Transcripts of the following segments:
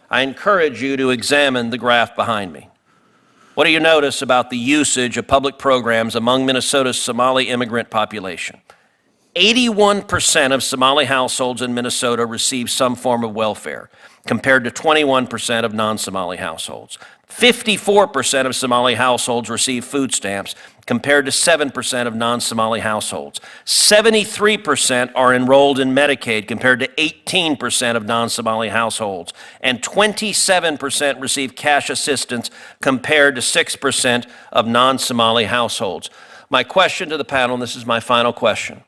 I encourage you to examine the graph behind me. What do you notice about the usage of public programs among Minnesota's Somali immigrant population? 81% of Somali households in Minnesota receive some form of welfare, compared to 21% of non-Somali households. 54% of Somali households receive food stamps, compared to 7% of non-Somali households. 73% are enrolled in Medicaid, compared to 18% of non-Somali households. And 27% receive cash assistance, compared to 6% of non-Somali households. My question to the panel, and this is my final question,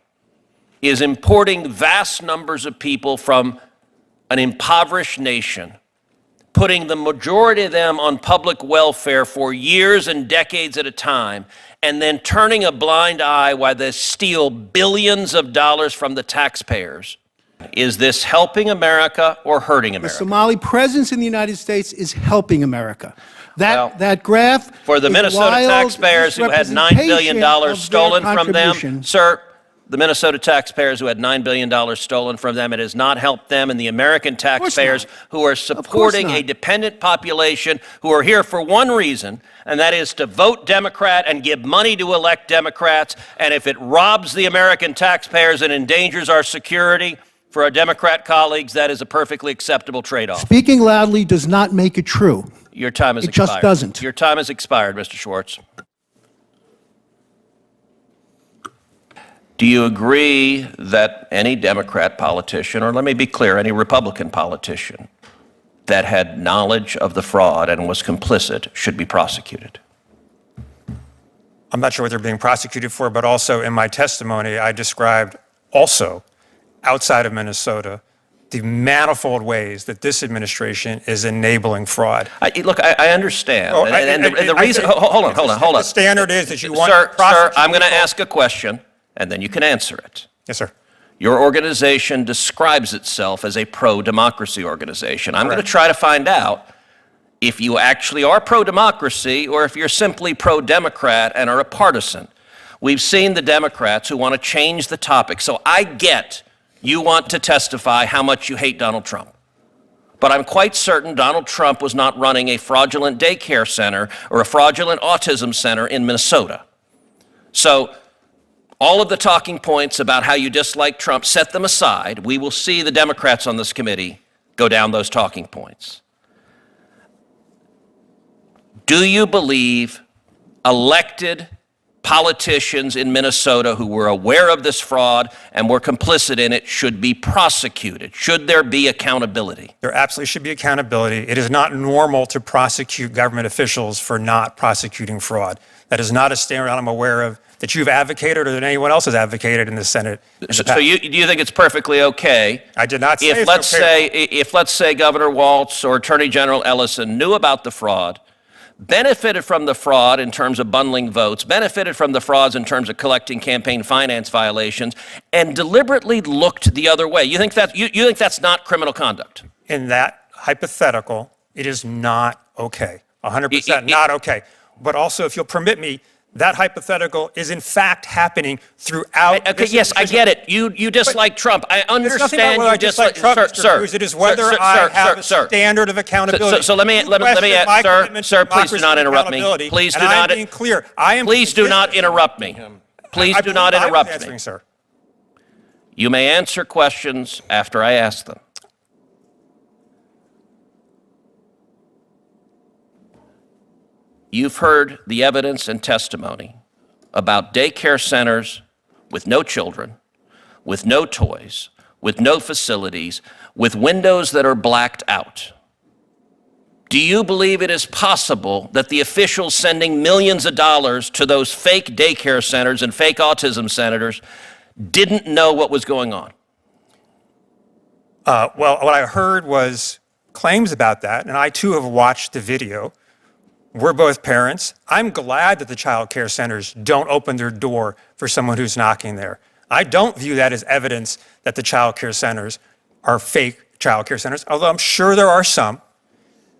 is importing vast numbers of people from an impoverished nation, putting the majority of them on public welfare for years and decades at a time, and then turning a blind eye while they steal billions of dollars from the taxpayers. Is this helping America or hurting America? The Somali presence in the United States is helping America. That graph for the Minnesota taxpayers who had $9 billion stolen from them, sir, the Minnesota taxpayers who had $9 billion stolen from them, it has not helped them, and the American taxpayers who are supporting a dependent population who are here for one reason, and that is to vote Democrat and give money to elect Democrats. And if it robs the American taxpayers and endangers our security for our Democrat colleagues, that is a perfectly acceptable trade-off. Speaking loudly does not make it true. Your time has expired. It just doesn't. Your time has expired, Mr. Schwartz. Do you agree that any Democrat politician, or let me be clear, any Republican politician that had knowledge of the fraud and was complicit should be prosecuted? I'm not sure what they're being prosecuted for, but also in my testimony, I described also outside of Minnesota the manifold ways that this administration is enabling fraud. Look, I understand. The reason, hold on. The standard is that you want to prosecute. Sir, I'm going to ask a question, and then you can answer it. Yes, sir. Your organization describes itself as a pro-democracy organization. I'm going to try to find out if you actually are pro-democracy or if you're simply pro-Democrat and are a partisan. We've seen the Democrats who want to change the topic. So I get you want to testify how much you hate Donald Trump. But I'm quite certain Donald Trump was not running a fraudulent daycare center or a fraudulent autism center in Minnesota. So all of the talking points about how you dislike Trump, set them aside. We will see the Democrats on this committee go down those talking points. Do you believe elected politicians in Minnesota who were aware of this fraud and were complicit in it should be prosecuted? Should there be accountability? There absolutely should be accountability. It is not normal to prosecute government officials for not prosecuting fraud. That is not a standard I'm aware of that you've advocated or that anyone else has advocated in the Senate. So do you think it's perfectly okay? I did not say if let's say Governor Walz or Attorney General Ellison knew about the fraud, benefited from the fraud in terms of bundling votes, benefited from the frauds in terms of collecting campaign finance violations, and deliberately looked the other way? You think that's not criminal conduct? In that hypothetical, it is not okay. 100% not okay. But also, if you'll permit me, that hypothetical is in fact happening throughout. Okay, yes, I get it. You dislike Trump. I understand you dislike Trump, sir. It is whether I have a standard of accountability. So let me ask, sir, please do not interrupt me. Please do not. I'm being clear. Please do not interrupt me. Please do not interrupt me. Sir. You may answer questions after I ask them. You've heard the evidence and testimony about daycare centers with no children, with no toys, with no facilities, with windows that are blacked out. Do you believe it is possible that the officials sending millions of dollars to those fake daycare centers and fake autism centers didn't know what was going on? Well, what I heard was claims about that, and I too have watched the video. We're both parents. I'm glad that the child care centers don't open their door for someone who's knocking there. I don't view that as evidence that the child care centers are fake child care centers, although I'm sure there are some.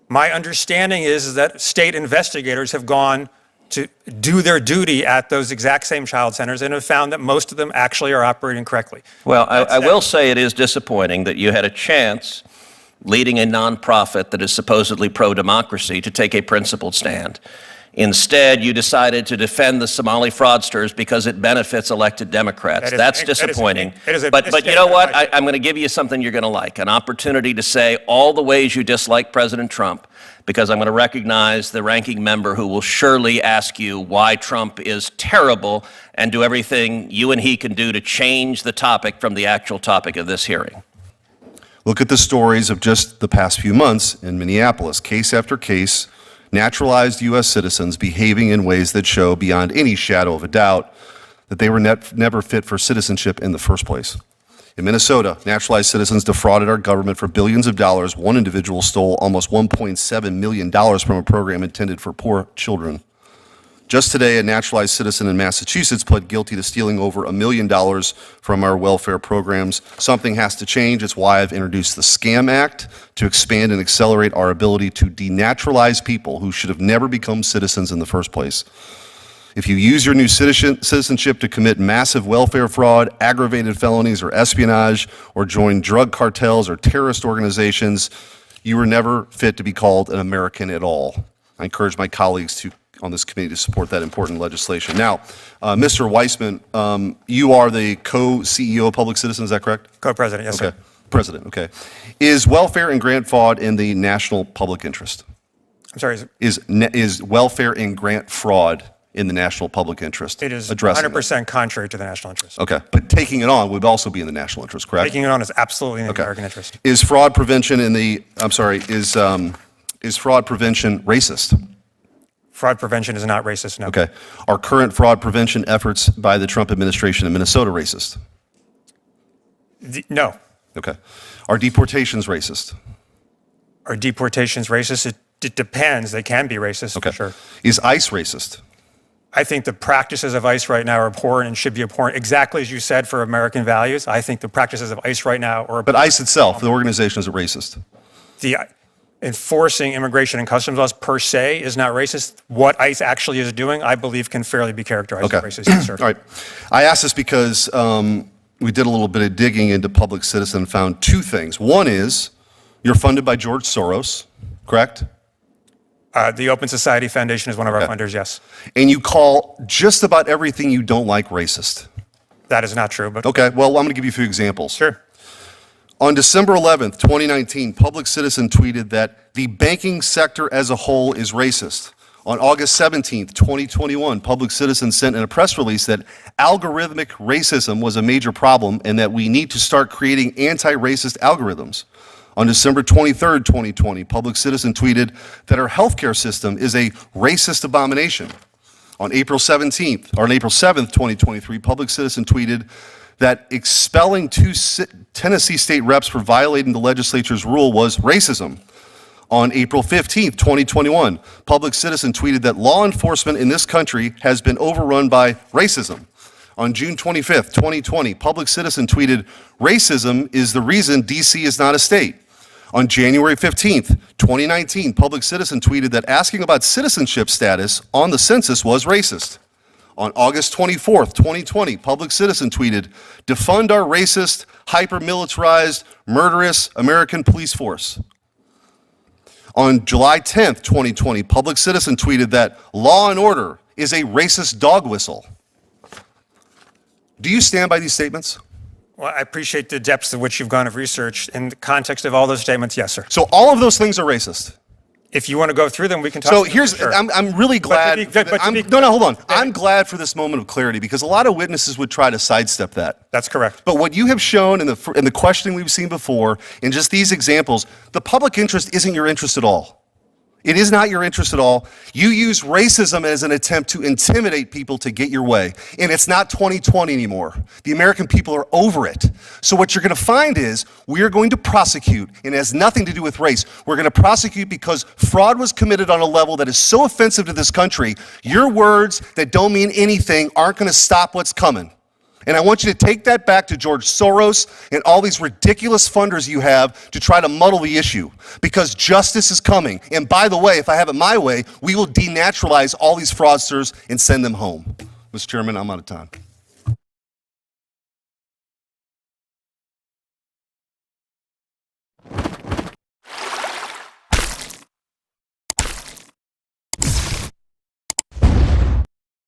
My understanding is that state investigators have gone to do their duty at those exact same child centers and have found that most of them actually are operating correctly. Well, I will say it is disappointing that you had a chance leading a nonprofit that is supposedly pro-democracy, to take a principled stand. Instead, you decided to defend the Somali fraudsters because it benefits elected Democrats. That's disappointing. But you know what? I'm going to give you something you're going to like, an opportunity to say all the ways you dislike President Trump, because I'm going to recognize the ranking member who will surely ask you why Trump is terrible and do everything you and he can do to change the topic from the actual topic of this hearing. Look at the stories of just the past few months in Minneapolis, case after case, naturalized U.S. citizens behaving in ways that show beyond any shadow of a doubt that they were never fit for citizenship in the first place. In Minnesota, naturalized citizens defrauded our government for billions of dollars. One individual stole almost $1.7 million from a program intended for poor children. Just today, a naturalized citizen in Massachusetts pled guilty to stealing over $1 million from our welfare programs. Something has to change. It's why I've introduced the SCAM Act to expand and accelerate our ability to denaturalize people who should have never become citizens in the first place. If you use your new citizenship to commit massive welfare fraud, aggravated felonies, or espionage, or join drug cartels or terrorist organizations, you were never fit to be called an American at all. I encourage my colleagues on this committee to support that important legislation. Now, Mr. Weissman, you are the co-CEO of Public Citizen, is that correct? Co-president, yes, Okay. sir. President, okay. Is welfare and grant fraud in the national public interest? I'm sorry, Is welfare and grant fraud in the national public interest? it is Addressing 100% contrary to the national interest. that. Okay, but taking it on would also be in the national interest, correct? Taking it on is absolutely in the Okay. American interest. Is fraud prevention is fraud prevention racist? Fraud prevention is not racist, no. Okay. Are current fraud prevention efforts by the Trump administration in Minnesota racist? No. Okay. Are deportations racist? Are deportations racist? It depends. They can be racist, Okay. for sure. Is ICE racist? I think the practices of ICE right now are abhorrent and should be abhorrent, exactly as you said, for American values. I think the practices of ICE right now are But ICE itself, the organization, is racist. the enforcing immigration and customs laws per se is not racist. What ICE actually is doing, I believe, can fairly be characterized Okay. as racist. Yes, sir. All right. I asked this because we did a little bit of digging into Public Citizen and found two things. One is you're funded by George Soros, correct? The Open Society Foundation is one of our Okay. funders, yes. And you call just about everything you don't like racist. That is not true, but Okay, well, I'm going to give you a few examples. sure. On December 11th, 2019, Public Citizen tweeted that the banking sector as a whole is racist. On August 17th, 2021, Public Citizen sent in a press release that algorithmic racism was a major problem and that we need to start creating anti-racist algorithms. On December 23rd, 2020, Public Citizen tweeted that our healthcare system is a racist abomination. On April 7th, 2023, Public Citizen tweeted that expelling two Tennessee state reps for violating the legislature's rule was racism. On April 15th, 2021, Public Citizen tweeted that law enforcement in this country has been overrun by racism. On June 25th, 2020, Public Citizen tweeted, "Racism is the reason D.C. is not a state." On January 15th, 2019, Public Citizen tweeted that asking about citizenship status on the census was racist. On August 24th, 2020, Public Citizen tweeted, "Defund our racist, hyper-militarized, murderous American police force." On July 10th, 2020, Public Citizen tweeted that law and order is a racist dog whistle. Do you stand by these statements? Well, I appreciate the depths of which you've gone of research. In the context of all those statements, yes, sir. So all of those things are racist. If you want to go through them, we can talk. So about them, here's, for sure. I'm really glad, hold on. I'm glad for this moment of clarity because a lot of witnesses would try to sidestep that. That's correct. But what you have shown in the questioning we've seen before, in just these examples, the public interest isn't your interest at all. It is not your interest at all. You use racism as an attempt to intimidate people to get your way. And it's not 2020 anymore. The American people are over it. So what you're going to find is we're going to prosecute, and it has nothing to do with race. We're going to prosecute because fraud was committed on a level that is so offensive to this country, your words that don't mean anything aren't going to stop what's coming. And I want you to take that back to George Soros and all these ridiculous funders you have to try to muddle the issue. Because justice is coming. And by the way, if I have it my way, we will denaturalize all these fraudsters and send them home. Mr. Chairman, I'm out of time.